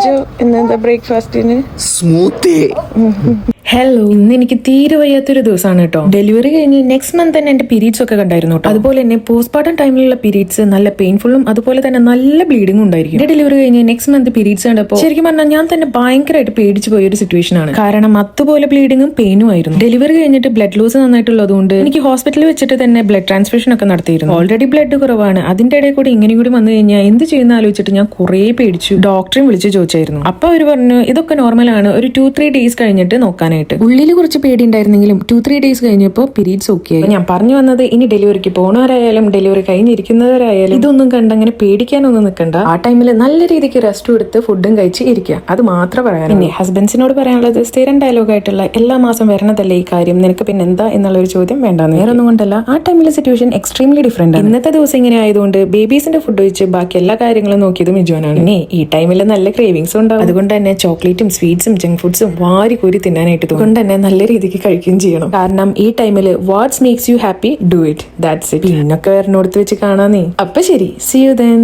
ലിജോ ഇന്നെന്താ ബ്രേക്ക്ഫാസ്റ്റിന്? Smoothie. Hello, ഇന്ന് എനിക്ക് തീരെ വയ്യാത്തൊരു ദിവസമാണ് കേട്ടോ. ഡെലിവറി കഴിഞ്ഞ് നെക്സ്റ്റ് മന്ത് തന്നെ എന്റെ പീരീഡ്സ് ഒക്കെ കണ്ടായിരുന്നു കേട്ടോ. അതുപോലെ തന്നെ പോസ്റ്റ്മോർട്ടം ടൈമിലുള്ള പീരീഡ്സ് നല്ല പെയിൻഫുള്ളും അതുപോലെ തന്നെ നല്ല ബ്ലീഡിംഗും ഉണ്ടായിരിക്കും. എന്റെ ഡെലിവറി കഴിഞ്ഞ് നെക്സ്റ്റ് മന്ത് പീരീഡ്സ് കണ്ടപ്പോൾ ശരിക്കും പറഞ്ഞാൽ ഞാൻ തന്നെ ഭയങ്കരമായിട്ട് പേടിച്ചു പോയ ഒരു സിറ്റുവേഷൻ ആണ്. കാരണം അതുപോലെ ബ്ലീഡിങ്ങും പെയിനും ആയിരുന്നു. ഡെലിവറി കഴിഞ്ഞിട്ട് ബ്ലഡ് ലോസ് നന്നായിട്ടുള്ളതുകൊണ്ട് എനിക്ക് ഹോസ്പിറ്റലിൽ വെച്ചിട്ട് തന്നെ ബ്ലഡ് ട്രാൻസ്ഫ്യൂഷൻ ഒക്കെ നടത്തിയിരുന്നു. ഓൾറെഡി ബ്ലഡ് കുറവാണ്, അതിന്റെ ഇടയിൽ കൂടി ഇങ്ങനെ കൂടി വന്നു കഴിഞ്ഞാൽ എന്ത് ചെയ്യുന്ന ആലോചിച്ചിട്ട് ഞാൻ കുറേ പേടിച്ചു. ഡോക്ടറെയും വിളിച്ച് ചോദിച്ചായിരുന്നു. അപ്പൊ അവർ പറഞ്ഞു ഇതൊക്കെ നോർമലാണ്, ഒരു 2-3 ഡേയ്സ് കഴിഞ്ഞിട്ട് നോക്കാനായിട്ട്. ഉള്ളിൽ കുറച്ച് പേടി ഉണ്ടായിരുന്നെങ്കിലും 2-3 ഡേയ്സ് കഴിഞ്ഞപ്പോൾ പീരീഡ്സ് ഓക്കെ ആയി. ഞാൻ പറഞ്ഞു വന്നത് ഇനി ഡെലിവറിക്ക് പോണവരായാലും ഡെലിവറി കഴിഞ്ഞിരിക്കുന്നവരായാലും ഇതൊന്നും കണ്ട് അങ്ങനെ പേടിക്കാനൊന്നും നിൽക്കണ്ട. ആ ടൈമിൽ നല്ല രീതിക്ക് റെസ്റ്റ് എടുത്ത് ഫുഡും കഴിച്ച് ഇരിക്കുക, അത് മാത്രം പറയാം. പിന്നെ ഹസ്ബൻഡ്സിനോട് പറയാനുള്ളത് സ്ഥിരം ഡയലോഗായിട്ടുള്ള എല്ലാ മാസം വരണതല്ലേ ഈ കാര്യം, നിനക്ക് പിന്നെ എന്താ എന്നുള്ളൊരു ചോദ്യം വേണ്ടെന്ന്. വേറെ ഒന്നും കൊണ്ടല്ല, ആ ടൈമിലെ സിറ്റുവേഷൻ എക്സ്ട്രീംലി ഡിഫറെന്റ് ആണ്. ഇന്നത്തെ ദിവസം ഇങ്ങനെ ആയതുകൊണ്ട് ബേബീസിന്റെ ഫുഡ് വെച്ച് ബാക്കി എല്ലാ കാര്യങ്ങളും നോക്കിയത് മിജോനാണ്. പിന്നെ ഈ ടൈമിൽ നല്ല ക്രേവിങ്സും ഉണ്ടാവും. അതുകൊണ്ട് തന്നെ ചോക്ലേറ്റും സ്വീറ്റ്സും ജങ്ക് ഫുഡ്സും വാരി കോരി തിന്നാനായിട്ട് അതുകൊണ്ട് തന്നെ നല്ല രീതിക്ക് കഴിക്കുകയും ചെയ്യണം. കാരണം ഈ ടൈമിൽ what's makes you happy, do it, that's it. പിന്നൊക്കെ വരണോടത്ത് വെച്ച് കാണാന്നേ. അപ്പൊ ശരി, സീ യു ദെൻ.